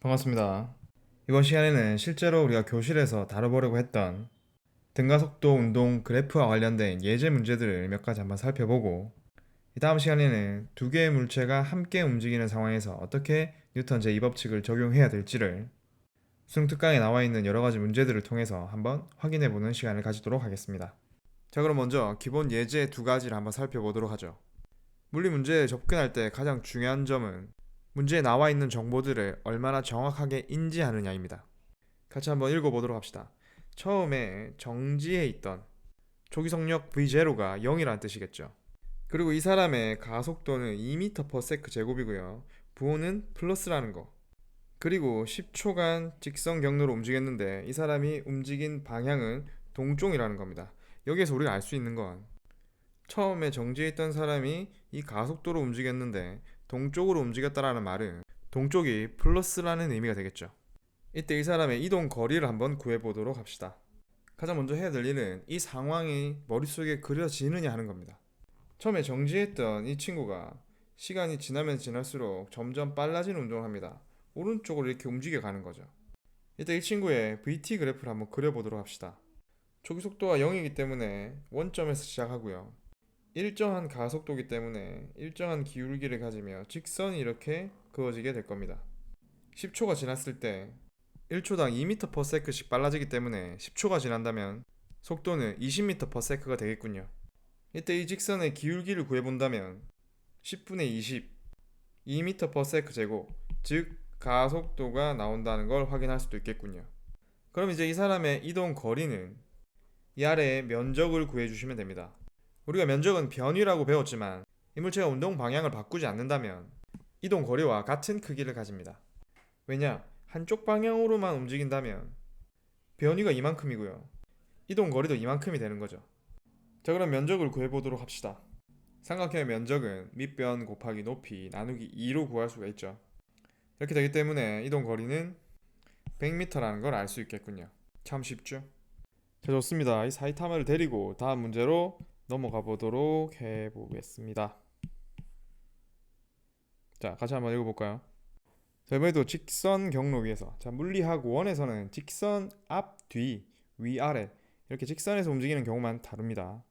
반갑습니다. 이번 시간에는 실제로 우리가 교실에서 다뤄보려고 했던 등가속도 운동 그래프와 관련된 예제 문제들을 몇 가지 한번 살펴보고, 이 다음 시간에는 두 개의 물체가 함께 움직이는 상황에서 어떻게 뉴턴 제2법칙을 적용해야 될지를 수능 특강에 나와 있는 여러 가지 문제들을 통해서 한번 확인해보는 시간을 가지도록 하겠습니다. 자, 그럼 먼저 기본 예제 두 가지를 한번 살펴보도록 하죠. 물리 문제에 접근할 때 가장 중요한 점은 문제에 나와 있는 정보들을 얼마나 정확하게 인지하느냐입니다. 같이 한번 읽어보도록 합시다. 처음에 정지해 있던 초기속력 V0가 0이라는 뜻이겠죠. 그리고 이 사람의 가속도는 2m/s 제곱이고요. 부호는 플러스라는 거. 그리고 10초간 직선 경로로 움직였는데 이 사람이 움직인 방향은 동쪽이라는 겁니다. 여기에서 우리가 알 수 있는 건 처음에 정지해 있던 사람이 이 가속도로 움직였는데 동쪽으로 움직였다라는 말은 동쪽이 플러스라는 의미가 되겠죠. 이때 이 사람의 이동 거리를 한번 구해보도록 합시다. 가장 먼저 해야 될 일은 이 상황이 머릿속에 그려지느냐 하는 겁니다. 처음에 정지했던 이 친구가 시간이 지나면 지날수록 점점 빨라지는 운동을 합니다. 오른쪽으로 이렇게 움직여 가는 거죠. 이때 이 친구의 VT 그래프를 한번 그려보도록 합시다. 초기 속도가 0이기 때문에 원점에서 시작하고요. 일정한 가속도이기 때문에 일정한 기울기를 가지며 직선이 이렇게 그어지게 될 겁니다. 10초가 지났을 때 1초당 2m/s씩 빨라지기 때문에 10초가 지난다면 속도는 20m/s가 되겠군요. 이때 이 직선의 기울기를 구해본다면 10분의 20, 2m/s 제곱, 즉 가속도가 나온다는 걸 확인할 수도 있겠군요. 그럼 이제 이 사람의 이동 거리는 이 아래의 면적을 구해주시면 됩니다. 우리가 면적은 변위라고 배웠지만 이 물체가 운동 방향을 바꾸지 않는다면 이동 거리와 같은 크기를 가집니다. 왜냐? 한쪽 방향으로만 움직인다면 변위가 이만큼이고요. 이동 거리도 이만큼이 되는 거죠. 자, 그럼 면적을 구해보도록 합시다. 삼각형의 면적은 밑변 곱하기 높이 나누기 2로 구할 수가 있죠. 이렇게 되기 때문에 이동 거리는 100m라는 걸 알 수 있겠군요. 참 쉽죠? 자, 좋습니다. 이 사이타마를 데리고 다음 문제로 넘어가 보도록 해보겠습니다. 자, 같이 한번 읽어볼까요? 자, 이번에도 직선 경로 위에서, 자, 물리학 1에서는 직선 앞, 뒤, 위, 아래 이렇게 직선에서 움직이는 경우만 다룹니다.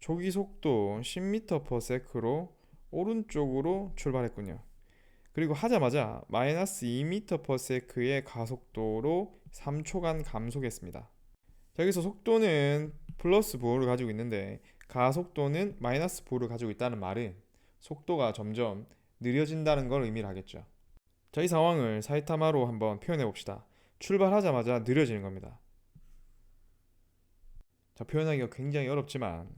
초기 속도 10m/s로 오른쪽으로 출발했군요. 그리고 하자마자 마이너스 2m/s의 가속도로 3초간 감속했습니다. 자, 여기서 속도는 플러스 부호를 가지고 있는데 가속도는 마이너스 부호를 가지고 있다는 말은 속도가 점점 느려진다는 걸 의미를 하겠죠. 자, 이 상황을 사이타마로 한번 표현해 봅시다. 출발하자마자 느려지는 겁니다. 자, 표현하기가 굉장히 어렵지만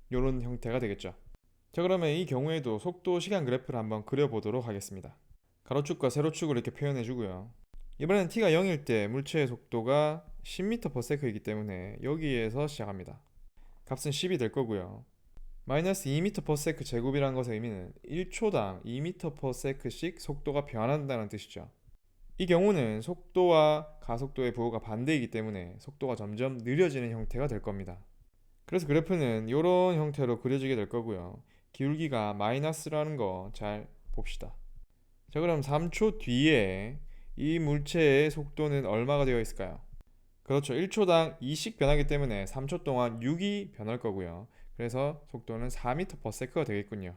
이런 형태가 되겠죠. 자, 그러면 이 경우에도 속도 시간 그래프를 한번 그려보도록 하겠습니다. 가로축과 세로축을 이렇게 표현해 주고요. 이번엔 t가 0일 때 물체의 속도가 10m/s이기 때문에 여기에서 시작합니다. 값은 10이 될 거고요. 마이너스 2m/s 제곱이라는 것의 의미는 1초당 2m/s씩 속도가 변한다는 뜻이죠. 이 경우는 속도와 가속도의 부호가 반대이기 때문에 속도가 점점 느려지는 형태가 될 겁니다. 그래서 그래프는 이런 형태로 그려지게 될 거고요. 기울기가 마이너스라는 거 잘 봅시다. 자, 그럼 3초 뒤에 이 물체의 속도는 얼마가 되어 있을까요? 그렇죠. 1초당 2씩 변하기 때문에 3초 동안 6이 변할 거고요. 그래서 속도는 4m/s가 되겠군요.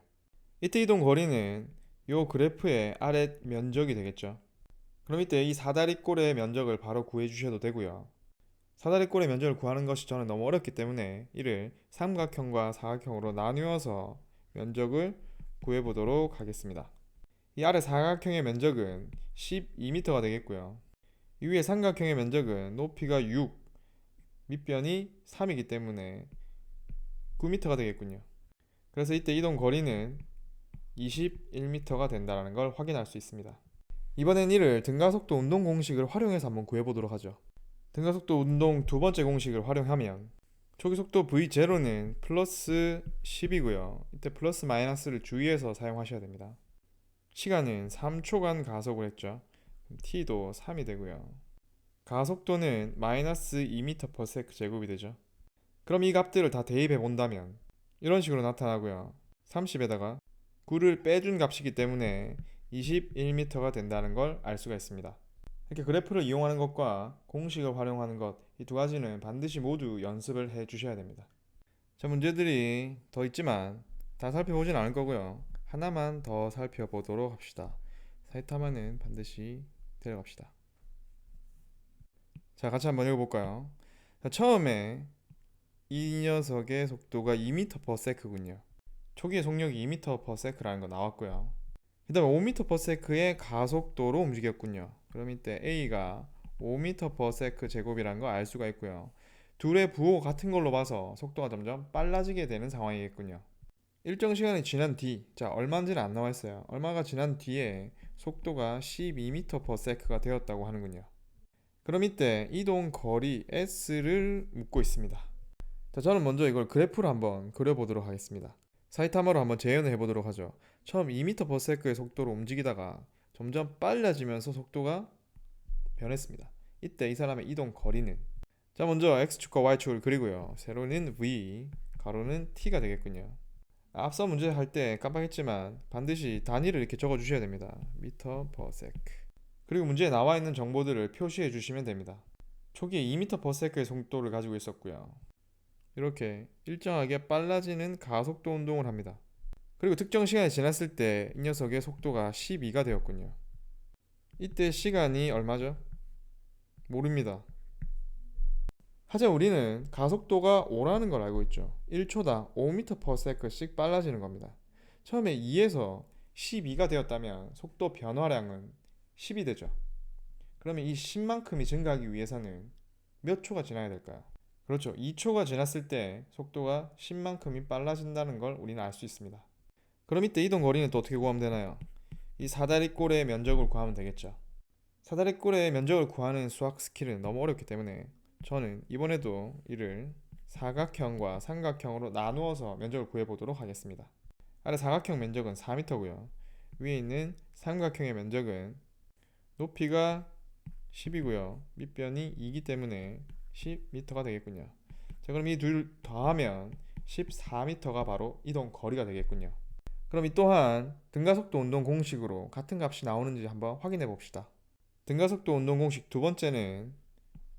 이때 이동 거리는 이 그래프의 아래 면적이 되겠죠. 그럼 이때 이 사다리꼴의 면적을 바로 구해 주셔도 되고요. 사다리꼴의 면적을 구하는 것이 저는 너무 어렵기 때문에 이를 삼각형과 사각형으로 나누어서 면적을 구해 보도록 하겠습니다. 이 아래 사각형의 면적은 12m가 되겠고요. 이 위에 삼각형의 면적은 높이가 6, 밑변이 3이기 때문에 9m가 되겠군요. 그래서 이때 이동 거리는 21m가 된다는 걸 확인할 수 있습니다. 이번엔 이를 등가속도 운동 공식을 활용해서 한번 구해보도록 하죠. 등가속도 운동 두 번째 공식을 활용하면 초기속도 V0는 플러스 10이고요. 이때 플러스 마이너스를 주의해서 사용하셔야 됩니다. 시간은 3초간 가속을 했죠. t도 3이 되고요. 가속도는 마이너스 2m/s 제곱이 되죠. 그럼 이 값들을 다 대입해 본다면 이런 식으로 나타나고요. 30에다가 9를 빼준 값이기 때문에 21m가 된다는 걸 알 수가 있습니다. 이렇게 그래프를 이용하는 것과 공식을 활용하는 것, 이 두 가지는 반드시 모두 연습을 해 주셔야 됩니다. 자, 문제들이 더 있지만 다 살펴보진 않을 거고요. 하나만 더 살펴보도록 합시다. 사이타마는 반드시 데려갑시다. 자, 같이 한번 읽어볼까요? 자, 처음에 이 녀석의 속도가 2m/s군요. 초기의 속력이 2m/s라는 거 나왔고요. 그 다음에 5m/s의 가속도로 움직였군요. 그럼 이때 A가 5m/s 제곱이라는 거 알 수가 있고요. 둘의 부호가 같은 걸로 봐서 속도가 점점 빨라지게 되는 상황이겠군요. 일정 시간이 지난 뒤, 자, 얼마인지는 안 나와 있어요. 얼마가 지난 뒤에 속도가 12m/s가 되었다고 하는군요. 그럼 이때 이동 거리 S를 묻고 있습니다. 자, 저는 먼저 이걸 그래프로 한번 그려보도록 하겠습니다. 사이타마로 한번 재현을 해보도록 하죠. 처음 2m/s의 속도로 움직이다가 점점 빨라지면서 속도가 변했습니다. 이때 이 사람의 이동 거리는, 자, 먼저 x축과 y축을 그리고요. 세로는 v, 가로는 t가 되겠군요. 앞서 문제 할 때 깜빡했지만 반드시 단위를 이렇게 적어 주셔야 됩니다. m/s. 그리고 문제에 나와 있는 정보들을 표시해 주시면 됩니다. 초기에 2m/s의 속도를 가지고 있었고요. 이렇게 일정하게 빨라지는 가속도 운동을 합니다. 그리고 특정 시간이 지났을 때 이 녀석의 속도가 12가 되었군요. 이때 시간이 얼마죠? 모릅니다. 하지만 우리는 가속도가 5라는 걸 알고 있죠. 1초당 5m/s씩 빨라지는 겁니다. 처음에 2에서 12가 되었다면 속도 변화량은 10이 되죠. 그러면 이 10만큼이 증가하기 위해서는 몇 초가 지나야 될까요? 그렇죠. 2초가 지났을 때 속도가 10만큼이 빨라진다는 걸 우리는 알 수 있습니다. 그럼 이때 이동 거리는 또 어떻게 구하면 되나요? 이 사다리꼴의 면적을 구하면 되겠죠. 사다리꼴의 면적을 구하는 수학 스킬은 너무 어렵기 때문에 저는 이번에도 이를 사각형과 삼각형으로 나누어서 면적을 구해보도록 하겠습니다. 아래 사각형 면적은 4m고요. 위에 있는 삼각형의 면적은 높이가 10이고요. 밑변이 2이기 때문에 10m가 되겠군요. 자, 그럼 이 둘 더하면 14m가 바로 이동 거리가 되겠군요. 그럼 이 또한 등가속도 운동 공식으로 같은 값이 나오는지 한번 확인해 봅시다. 등가속도 운동 공식 두 번째는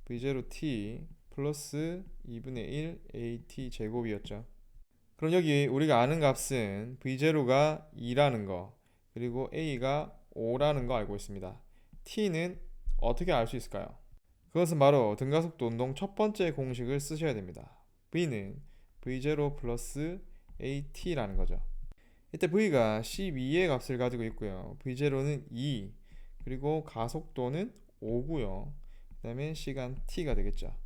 v0t 플러스 2분의 1 at 제곱이었죠. 그럼 여기 우리가 아는 값은 v0가 2라는 거, 그리고 a가 5라는 거 알고 있습니다. t는 어떻게 알 수 있을까요? 그것은 바로 등가속도 운동 첫 번째 공식을 쓰셔야 됩니다. v는 v0 플러스 at라는 거죠. 이때 v가 12의 값을 가지고 있고요. v0는 2, 그리고 가속도는 5고요. 그 다음에 시간 t가 되겠죠.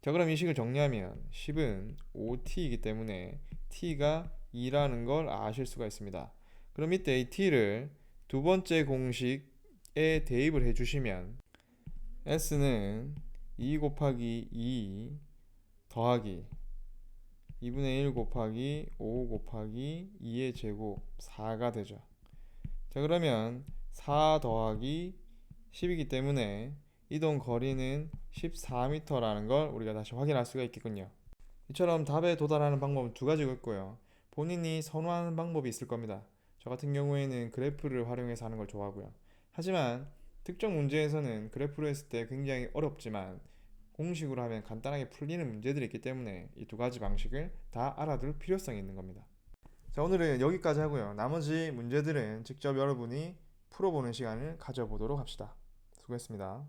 자, 그럼 이 식을 정리하면 10은 5t이기 때문에 t가 2라는 걸 아실 수가 있습니다. 그럼 이때 이 t를 두 번째 공식에 대입을 해주시면 s는 2 곱하기 2 더하기 2분의 1 곱하기 5 곱하기 2의 제곱 4가 되죠. 자, 그러면 4 더하기 10이기 때문에 이동 거리는 14m라는 걸 우리가 다시 확인할 수가 있겠군요. 이처럼 답에 도달하는 방법은 두 가지가 있고요. 본인이 선호하는 방법이 있을 겁니다. 저 같은 경우에는 그래프를 활용해서 하는 걸 좋아하고요. 하지만 특정 문제에서는 그래프로 했을 때 굉장히 어렵지만 공식으로 하면 간단하게 풀리는 문제들이 있기 때문에 이 두 가지 방식을 다 알아둘 필요성이 있는 겁니다. 자, 오늘은 여기까지 하고요. 나머지 문제들은 직접 여러분이 풀어보는 시간을 가져보도록 합시다. 수고했습니다.